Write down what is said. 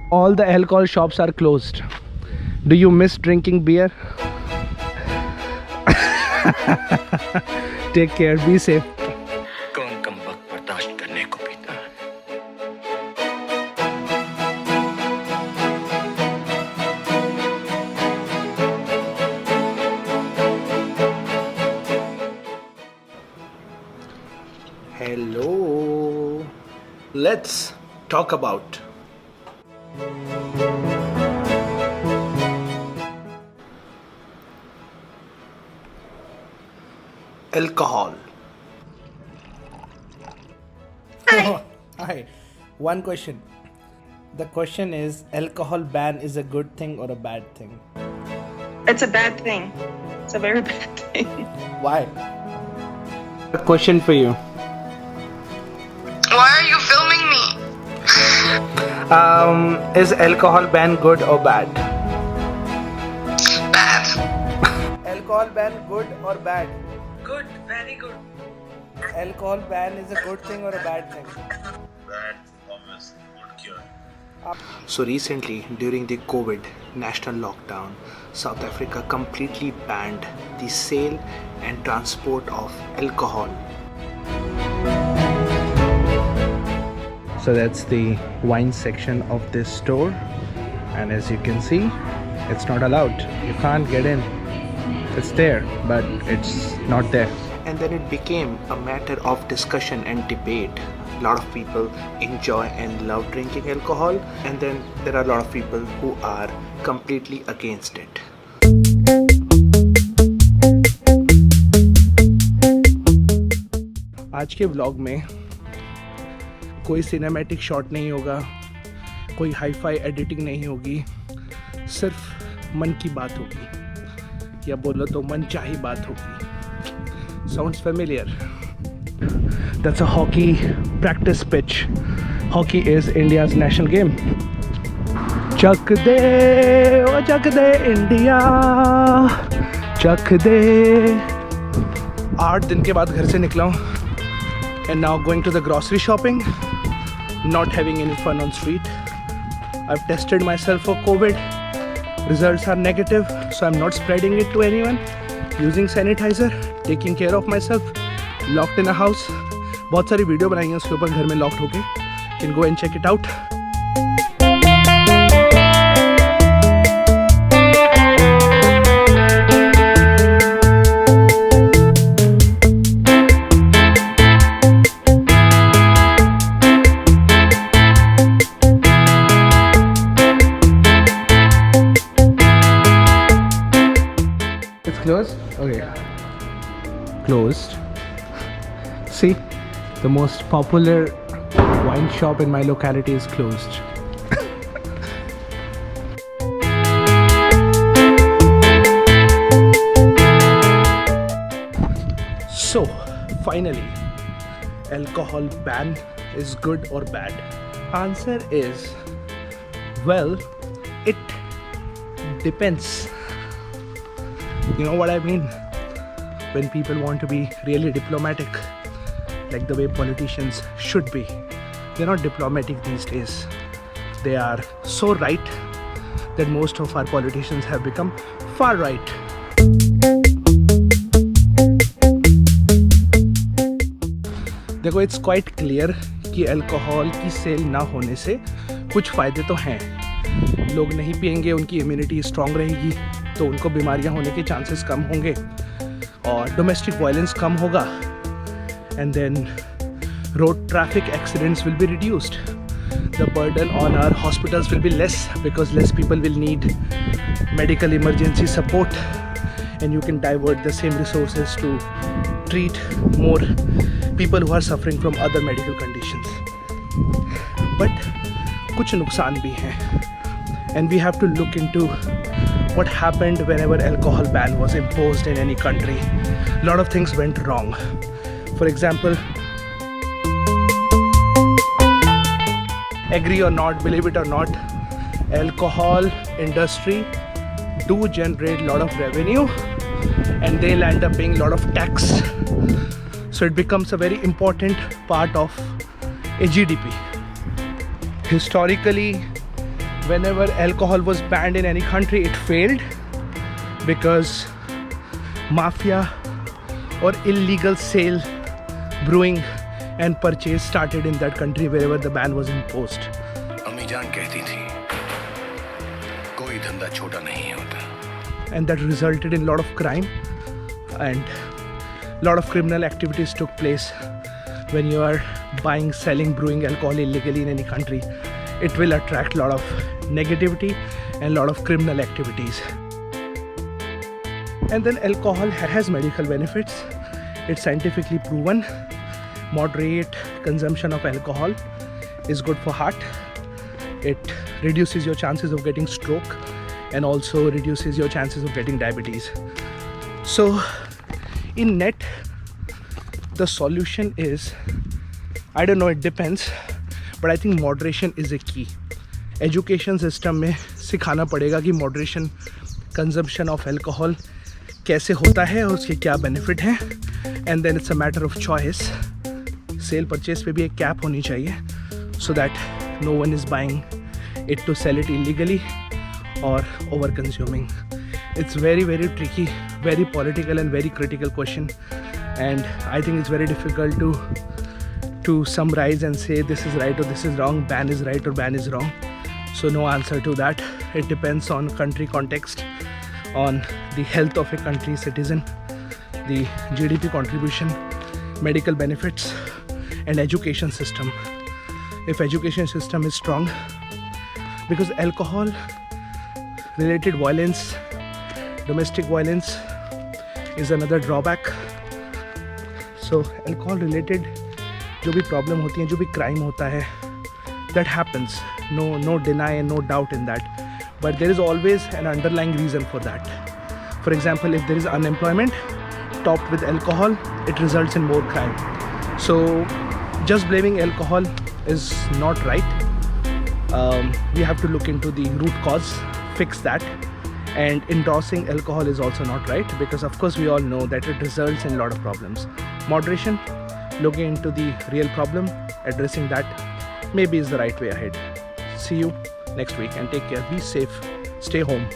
All the alcohol shops are closed. Do you miss drinking beer? Take care, be safe. कौन कम वक्त बर्दाश्त करने को पीता है? Hello. Let's talk about alcohol. Hi. One question. The question is, alcohol ban is a good thing or a bad thing? It's a bad thing. It's a very bad thing. Why? A question for you. Why are you filming me? Is alcohol ban good or bad? Bad. Alcohol ban good or bad? Good. Very good. Alcohol ban is a good thing or a bad thing? Bad, always good cure. So recently, during the COVID national lockdown, South Africa completely banned the sale and transport of alcohol. So that's the wine section of this store, and as you can see, it's not allowed. You can't get in. It's there, but it's not there. And then it became a matter of discussion and debate. A lot of people enjoy and love drinking alcohol, and then there are a lot of people who are completely against it. आज के vlog में कोई cinematic shot नहीं होगा, कोई hi-fi editing नहीं होगी, सिर्फ मन की बात होगी, या बोलो तो मनचाही बात होगी. Sounds familiar? That's a hockey practice pitch. Hockey is India's national game. चक दे ओ चक दे इंडिया, चक दे. 8 दिन के बाद घर से निकला हूँ, and now going to the grocery shopping, not having any fun on street. I've tested myself for COVID. Results are negative, so I'm not spreading it to anyone. Using sanitizer, taking care of myself, locked in a house. बहुत सारी video बनाई हैं उसके ऊपर घर में locked होके. Can go and check it out. It's closed? Okay. Closed. See, the most popular wine shop in my locality is closed. So, finally, alcohol ban is good or bad? Answer is, well, it depends. You know what I mean? When people want to be really diplomatic, like the way politicians should be, they're not diplomatic these days. They are so right that most of our politicians have become far right. देखो, it's quite clear कि alcohol की cell ना होने से कुछ फ़ायदे तो हैं. लोग नहीं पिएंगे, उनकी इम्यूनिटी स्ट्रांग रहेगी, तो उनको बीमारियां होने के चांसेस कम होंगे और डोमेस्टिक वायलेंस कम होगा, and then road traffic accidents will be reduced. The burden on our hospitals will be less because less people will need medical emergency support, and you can divert the same resources to treat more people who are suffering from other medical conditions. But कुछ नुकसान भी हैं, and we have to look into what happened whenever alcohol ban was imposed in any country. A lot of things went wrong. For example, agree or not, believe it or not, alcohol industry do generate a lot of revenue, and they'll end up paying a lot of tax. So it becomes a very important part of a GDP. Historically, whenever alcohol was banned in any country, it failed because mafia or illegal sale, brewing and purchase started in that country wherever the ban was imposed. अम्मी जान कहती थी कोई धंधा छोटा नहीं होता. And that resulted in a lot of crime and a lot of criminal activities took place. When you are buying, selling, brewing alcohol illegally in any country, it will attract a lot of negativity and a lot of criminal activities. And then alcohol has medical benefits. It's scientifically proven. Moderate consumption of alcohol is good for heart. It reduces your chances of getting stroke and also reduces your chances of getting diabetes. So in net, the solution is, I don't know, it depends, but I think moderation is a key. Education system में सिखाना पड़ेगा कि moderation consumption of alcohol कैसे होता है और उसके क्या benefit हैं, and then it's a matter of choice. Sale purchase पे भी एक cap होनी चाहिए so that no one is buying it to sell it illegally or over consuming. It's very, very tricky, very political and very critical question, and I think it's very difficult to summarize and say this is right or this is wrong, ban is right or ban is wrong. So no answer to that. It depends on country context, on the health of a country citizen, the GDP contribution, medical benefits, and education system. If education system is strong, because alcohol related violence, domestic violence is another drawback. So alcohol related जो भी problem होती है, जो भी crime होता है, that happens. No deny and no doubt in that. But there is always an underlying reason for that. For example, if there is unemployment topped with alcohol, it results in more crime. So just blaming alcohol is not right. We have to look into the root cause, fix that. And endorsing alcohol is also not right, because of course we all know that it results in a lot of problems. Moderation, looking into the real problem, addressing that maybe is the right way ahead. See you next week and take care. Be safe. Stay home.